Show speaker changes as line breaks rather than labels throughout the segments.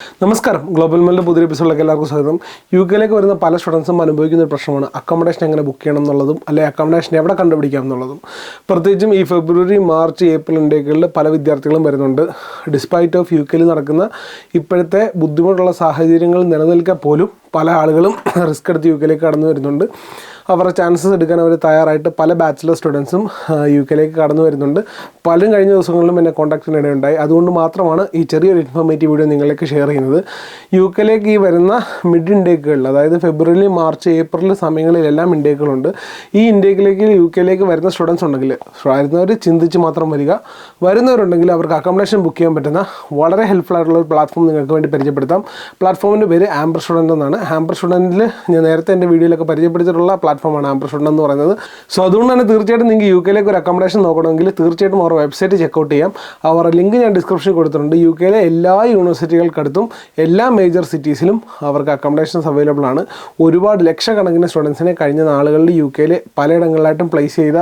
നമസ്കാരം, ഗ്ലോബൽ മെല്ലിൻ്റെ പുതിയ എപ്പിസോഡിലേക്ക് എല്ലാവർക്കും സ്വാഗതം. UK വരുന്ന പല സ്റ്റുഡൻസും അനുഭവിക്കുന്ന ഒരു പ്രശ്നമാണ് അക്കോമഡേഷൻ എങ്ങനെ ബുക്ക് ചെയ്യണം എന്നുള്ളതും, അല്ലെങ്കിൽ അക്കോമഡേഷൻ എവിടെ കണ്ടുപിടിക്കാം എന്നുള്ളതും. പ്രത്യേകിച്ചും ഈ ഫെബ്രുവരി, മാർച്ച്, ഏപ്രിൽ ഇൻടേക്കുകളിൽ പല വിദ്യാർത്ഥികളും വരുന്നുണ്ട്. ഡിസ്പൈറ്റ് ഓഫ് UK നടക്കുന്ന ഇപ്പോഴത്തെ ബുദ്ധിമുട്ടുള്ള സാഹചര്യങ്ങൾ നിലനിൽക്കാൻ പോലും പല ആളുകളും റിസ്ക് എടുത്ത് UK കടന്നു വരുന്നുണ്ട്. അവരുടെ ചാൻസസ് എടുക്കാൻ അവർ തയ്യാറായിട്ട് പല ബാച്ചിലർ സ്റ്റുഡൻസും UK കടന്നു വരുന്നുണ്ട്. പലരും കഴിഞ്ഞ ദിവസങ്ങളിലും എന്നെ കോൺടാക്ട് ചെയ്യാനിടയുണ്ടായി. അതുകൊണ്ട് മാത്രമാണ് ഈ ചെറിയൊരു ഇൻഫോർമേറ്റീവ് വീഡിയോ നിങ്ങളിലേക്ക് ഷെയർ ചെയ്യുന്നത്. UK ഈ വരുന്ന മിഡ് ഇൻടേക്കുകളിൽ, അതായത് ഫെബ്രുവരി, മാർച്ച്, ഏപ്രിൽ സമയങ്ങളിലെല്ലാം ഇൻടേക്കുകളുണ്ട്. ഈ ഇൻടേക്കിലേക്ക് UK വരുന്ന സ്റ്റുഡൻസ് ഉണ്ടെങ്കിൽ വരുന്നവർ ചിന്തിച്ച് മാത്രം വരിക. വരുന്നവരുണ്ടെങ്കിൽ അവർക്ക് അക്കോമഡേഷൻ ബുക്ക് ചെയ്യാൻ പറ്റുന്ന വളരെ ഹെൽപ്ഫുൾ ആയിട്ടുള്ള ഒരു പ്ലാറ്റ്ഫോം നിങ്ങൾക്ക് വേണ്ടി പരിചയപ്പെടുത്താം. പ്ലാറ്റ്ഫോമിൻ്റെ പേര് ആംബർ സ്റ്റുഡൻറ്റ് എന്നാണ്. ആംബർ സ്റ്റുഡൻറ്റിൽ ഞാൻ നേരത്തെ എൻ്റെ വീഡിയോയിലൊക്കെ പരിചയപ്പെടുത്തിയിട്ടുള്ള പ്ലാറ്റ്ഫോമാണ് ആംബർ സ്റ്റുഡൻറ്റ് എന്ന് പറയുന്നത്. സോ അതുകൊണ്ട് തന്നെ തീർച്ചയായിട്ടും നിങ്ങൾക്ക് UK ഒരു അക്കോമഡേഷൻ നോക്കണമെങ്കിൽ തീർച്ചയായിട്ടും അവരുടെ വെബ്സൈറ്റ് ചെക്കൗട്ട് ചെയ്യാം. അവരുടെ ലിങ്ക് ഞാൻ ഡിസ്ക്രിപ്ഷനിൽ കൊടുത്തിട്ടുണ്ട്. UK എല്ലാ യൂണിവേഴ്സിറ്റികൾക്കടുത്തും എല്ലാ മേജർ സിറ്റീസിലും അവർക്ക് അക്കോമഡേഷൻസ് അവൈലബിൾ ആണ്. ഒരുപാട് ലക്ഷക്കണക്കിന് സ്റ്റുഡൻസിനെ കഴിഞ്ഞ നാളുകളിൽ UK പലയിടങ്ങളിലായിട്ടും പ്ലേസ് ചെയ്ത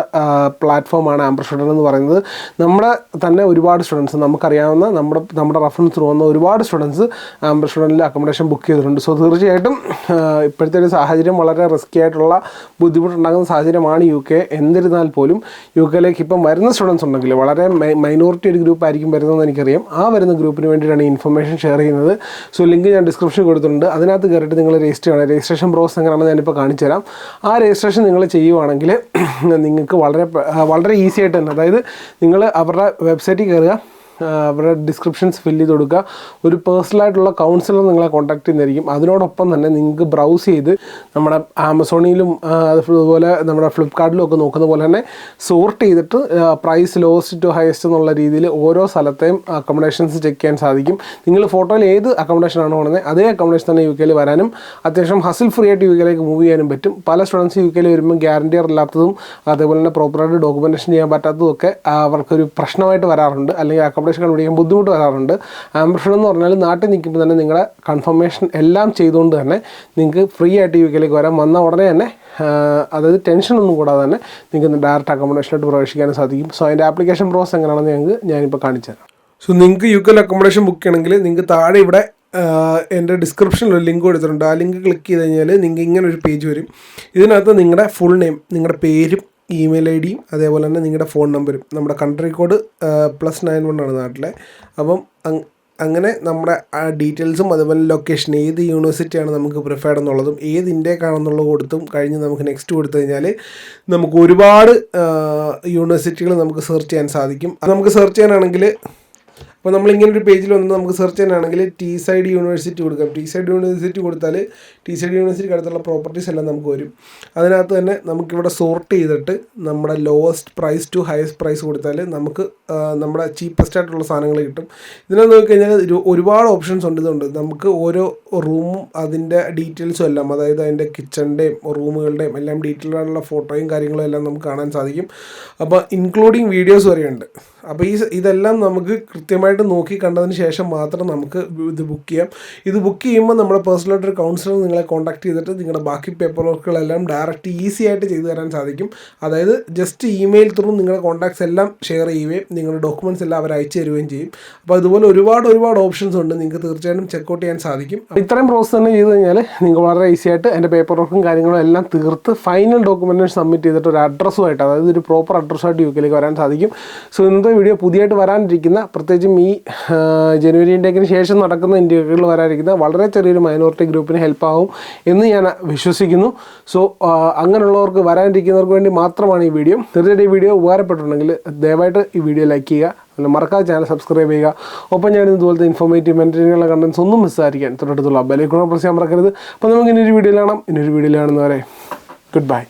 പ്ലാറ്റ്ഫോമാണ് ആംബർ സ്റ്റുഡൻറ്റ് എന്ന് പറയുന്നത്. നമ്മുടെ തന്നെ ഒരുപാട് സ്റ്റുഡൻസ്, നമുക്കറിയാവുന്ന നമ്മുടെ റെഫറൻസ് ത്രൂ വന്ന ഒരുപാട് സ്റ്റുഡൻസ് ആംബർ സ്റ്റുഡൻറ്റിൽ അക്കോമഡേഷൻ ബുക്ക് ചെയ്തിട്ടുണ്ട്. സോ തീർച്ചയായിട്ടും ഇപ്പോഴത്തെ ഒരു സാഹചര്യം വളരെ റിസ്ക്കി ആയിട്ടുള്ള ബുദ്ധിമുട്ടുണ്ടാകുന്ന സാഹചര്യമാണ് UK. എന്നിരുന്നാൽ പോലും UK ഇപ്പം വരുന്ന സ്റ്റുഡൻസ് ഉണ്ടെങ്കിൽ വളരെ മൈനോറിറ്റി ഒരു ഗ്രൂപ്പ് ആയിരിക്കും വരുന്നതെന്ന് എനിക്കറിയാം. ആ വരുന്ന ഗ്രൂപ്പിന് വേണ്ടിയിട്ടാണ് ഈ ഇൻഫർമേഷൻ ഷെയർ ചെയ്യുന്നത്. സോ ലിങ്ക് ഞാൻ ഡിസ്ക്രിപ്ഷനിൽ കൊടുത്തിട്ടുണ്ട്. അതിനകത്ത് കയറിയിട്ട് നിങ്ങൾ രജിസ്റ്റർ ചെയ്യണം. രജിസ്ട്രേഷൻ പ്രോസസ് എങ്ങനെയാണെന്ന് ഞാനിപ്പോൾ കാണിച്ചു തരാം. ആ രജിസ്ട്രേഷൻ നിങ്ങൾ ചെയ്യുവാണെങ്കിൽ നിങ്ങൾക്ക് വളരെ ഈസി ആയിട്ട് തന്നെ, അതായത് നിങ്ങൾ അവരുടെ വെബ്സൈറ്റിൽ കയറുക, അവരുടെ ഡിസ്ക്രിപ്ഷൻസ് ഫില്ല് ചെയ്ത് കൊടുക്കുക. ഒരു പേഴ്സണലായിട്ടുള്ള കൗൺസിലർ നിങ്ങളെ കോൺടാക്ട് ചെയ്യുന്നതായിരിക്കും. അതിനോടൊപ്പം തന്നെ നിങ്ങൾക്ക് ബ്രൗസ് ചെയ്ത് നമ്മുടെ ആമസോണിലും അതുപോലെ നമ്മുടെ ഫ്ലിപ്കാർട്ടിലും ഒക്കെ നോക്കുന്ന പോലെ തന്നെ സോർട്ട് ചെയ്തിട്ട് പ്രൈസ് ലോവസ്റ്റ് ടു ഹയസ്റ്റ് എന്നുള്ള രീതിയിൽ ഓരോ സ്ഥലത്തെയും അക്കോമഡേഷൻസ് ചെക്ക് ചെയ്യാൻ സാധിക്കും. നിങ്ങൾ ഫോട്ടോയിൽ ഏത് അക്കോമഡേഷനാണ് പോകുന്നത് അതേ അക്കോമഡേഷൻ തന്നെ UK വരാനും അത്യാവശ്യം ഹസിൽ ഫ്രീ ആയിട്ട് UK മൂവ് ചെയ്യാനും പറ്റും. പല സ്റ്റുഡൻസ് UK വരുമ്പോൾ ഗ്യാരണ്ടിയർ ഇല്ലാത്തതും അതേപോലെ തന്നെ പ്രോപ്പറായിട്ട് ഡോക്യുമെൻറ്റേഷൻ ചെയ്യാൻ പറ്റാത്തതും ഒക്കെ അവർക്കൊരു പ്രശ്നമായിട്ട് വരാറുണ്ട്, അല്ലെങ്കിൽ അക്കോമഡേഷൻ കണ്ടുപിടിക്കാൻ ബുദ്ധിമുട്ട് വരാറുണ്ട്. ആംബർ സ്റ്റുഡൻറ്റ് എന്ന് പറഞ്ഞാൽ നാട്ടിൽ നിൽക്കുമ്പോൾ തന്നെ നിങ്ങളുടെ കൺഫർമേഷൻ എല്ലാം ചെയ്തുകൊണ്ട് തന്നെ നിങ്ങൾക്ക് ഫ്രീ ആയിട്ട് UK വരാം. വന്ന ഉടനെ തന്നെ, അതായത് ടെൻഷനൊന്നും കൂടാതെ തന്നെ നിങ്ങൾക്ക് ഡയറക്റ്റ് അക്കോമഡേഷനായിട്ട് പ്രവേശിക്കാനും സാധിക്കും. സോ അതിൻ്റെ ആപ്ലിക്കേഷൻ പ്രോസസ് എങ്ങനെയാണെന്ന് ഞാനിപ്പോൾ കാണിച്ചു തരാം. സോ നിങ്ങൾക്ക് UK അക്കോമഡേഷൻ ബുക്ക് ചെയ്യണമെങ്കിൽ നിങ്ങൾക്ക് താഴെ ഇവിടെ എൻ്റെ ഡിസ്ക്രിപ്ഷനിൽ ഒരു ലിങ്ക് കൊടുത്തിട്ടുണ്ട്. ആ ലിങ്ക് ക്ലിക്ക് ചെയ്ത് കഴിഞ്ഞാൽ നിങ്ങൾക്ക് ഇങ്ങനെ ഒരു പേജ് വരും. ഇതിനകത്ത് നിങ്ങളുടെ ഫുൾ നെയിം, നിങ്ങളുടെ പേരും ഇമെയിൽ ID യും അതേപോലെ തന്നെ നിങ്ങളുടെ ഫോൺ നമ്പരും, നമ്മുടെ കൺട്രി കോഡ് +91 ആണ് നാട്ടിലെ. അപ്പം അങ്ങനെ നമ്മുടെ ആ ഡീറ്റെയിൽസും അതുപോലെ ലൊക്കേഷൻ, ഏത് യൂണിവേഴ്സിറ്റിയാണ് നമുക്ക് പ്രിഫേർഡ് എന്നുള്ളതും ഏത് ഇൻടേക്കാണെന്നുള്ളത് കൊടുത്തും കഴിഞ്ഞ് നമുക്ക് നെക്സ്റ്റ് കൊടുത്തു കഴിഞ്ഞാൽ നമുക്ക് ഒരുപാട് യൂണിവേഴ്സിറ്റികൾ നമുക്ക് സെർച്ച് ചെയ്യാൻ സാധിക്കും. അത് നമുക്ക് സെർച്ച് ചെയ്യാനാണെങ്കിൽ, അപ്പോൾ നമ്മളിങ്ങനൊരു പേജിൽ വന്ന് നമുക്ക് സെർച്ച് ചെയ്യാനാണെങ്കിൽ ടീസൈഡ് യൂണിവേഴ്സിറ്റി കൊടുക്കാം. ടീസൈഡ് യൂണിവേഴ്സിറ്റി കൊടുത്താൽ ടീസൈഡ് യൂണിവേഴ്സിറ്റിക്ക് അടുത്തുള്ള പ്രോപ്പർട്ടീസ് എല്ലാം നമുക്ക് വരും. അതിനകത്ത് തന്നെ നമുക്കിവിടെ സോർട്ട് ചെയ്തിട്ട് നമ്മുടെ lowest price to highest price കൊടുത്താൽ നമുക്ക് നമ്മുടെ ചീപ്പസ്റ്റ് ആയിട്ടുള്ള സാധനങ്ങൾ കിട്ടും. ഇതിനകത്ത് നോക്കിക്കഴിഞ്ഞാൽ ഒരുപാട് ഓപ്ഷൻസ് ഉണ്ട്. ഇതുണ്ട് നമുക്ക് ഓരോ റൂമും അതിൻ്റെ ഡീറ്റെയിൽസും എല്ലാം, അതായത് അതിൻ്റെ കിച്ചണിൻ്റെയും റൂമുകളുടെയും എല്ലാം ഡീറ്റെയിൽഡ് ആയിട്ടുള്ള ഫോട്ടോയും കാര്യങ്ങളും എല്ലാം നമുക്ക് കാണാൻ സാധിക്കും. അപ്പോൾ ഇൻക്ലൂഡിങ് വീഡിയോസ് വരെയുണ്ട്. അപ്പോൾ ഇതെല്ലാം നമുക്ക് കൃത്യമായിട്ട് നോക്കി കണ്ടതിന് ശേഷം മാത്രം നമുക്ക് ഇത് ബുക്ക് ചെയ്യാം. ഇത് ബുക്ക് ചെയ്യുമ്പോൾ നമ്മുടെ പേഴ്സണലായിട്ടൊരു കൗൺസിലർ നിങ്ങളെ കോൺടാക്ട് ചെയ്തിട്ട് നിങ്ങളുടെ ബാക്കി പേപ്പർ വർക്കുകളെല്ലാം ഡയറക്റ്റ് ഈസി ആയിട്ട് ചെയ്തു തരാൻ സാധിക്കും. അതായത് ജസ്റ്റ് ഇമെയിൽ ത്രൂ നിങ്ങളുടെ കോൺടാക്ട്സ് എല്ലാം ഷെയർ ചെയ്യുകയും നിങ്ങളുടെ ഡോക്യുമെൻറ്റ്സ് എല്ലാം അവർ അയച്ചു തരുകയും ചെയ്യും. അപ്പോൾ അതുപോലെ ഒരുപാട് ഓപ്ഷൻസ് ഉണ്ട്, നിങ്ങൾക്ക് തീർച്ചയായിട്ടും ചെക്കൗട്ട് ചെയ്യാൻ സാധിക്കും. ഇത്രയും പ്രോസസ്സ് തന്നെ ചെയ്ത് കഴിഞ്ഞാൽ നിങ്ങൾക്ക് വളരെ ഈസി ആയിട്ട് എൻ്റെ പേപ്പർ വർക്കും കാര്യങ്ങളും എല്ലാം തീർത്ത് ഫൈനൽ ഡോക്യുമെൻറ്റ് സബ്മിറ്റ് ചെയ്തിട്ട് ഒരു അഡ്രസ്സുമായിട്ട്, അതായത് ഒരു പ്രോപ്പർ അഡ്രസ്സായിട്ട് UK വരാൻ സാധിക്കും. സോ ഇന്നത്തെ വീഡിയോ പുതിയതായിട്ട് വരാനിരിക്കുന്ന, പ്രത്യേകിച്ചും ഈ ജനുവരി ഇൻടേക്കിന് ശേഷം നടക്കുന്ന ഇൻടേക്കുകളിൽ വരാനിരിക്കുന്ന വളരെ ചെറിയൊരു മൈനോറിറ്റി ഗ്രൂപ്പിന് ഹെൽപ്പാകും എന്ന് ഞാൻ വിശ്വസിക്കുന്നു. സോ അങ്ങനെയുള്ളവർക്ക് വരാനിരിക്കുന്നവർക്ക് വേണ്ടി മാത്രമാണ് ഈ വീഡിയോ. തീർച്ചയായിട്ടും ഈ വീഡിയോ ഉപകാരപ്പെട്ടിട്ടുണ്ടെങ്കിൽ ദയവായിട്ട് ഈ വീഡിയോ ലൈക്ക് ചെയ്യുക, അല്ല മറക്കാതെ ചാനൽ സബ്സ്ക്രൈബ് ചെയ്യുക. ഒപ്പം ഞാൻ ഇതുപോലത്തെ ഇൻഫോർമേറ്റീവ് മെൻറ്ററിങ്ങുള്ള കണ്ടൻസ് ഒന്നും മിസ്സായിരിക്കാൻ തൊട്ടടുത്തുള്ള ബെല്ലൈക്കൺ പ്രസ് ചെയ്യാൻ മറക്കരുത്. അപ്പോൾ നമുക്ക് ഇനിയൊരു വീഡിയോയിൽ കാണാം. ഇനിയൊരു വീഡിയോയിൽ കാണുന്നവരെ ഗുഡ് ബൈ.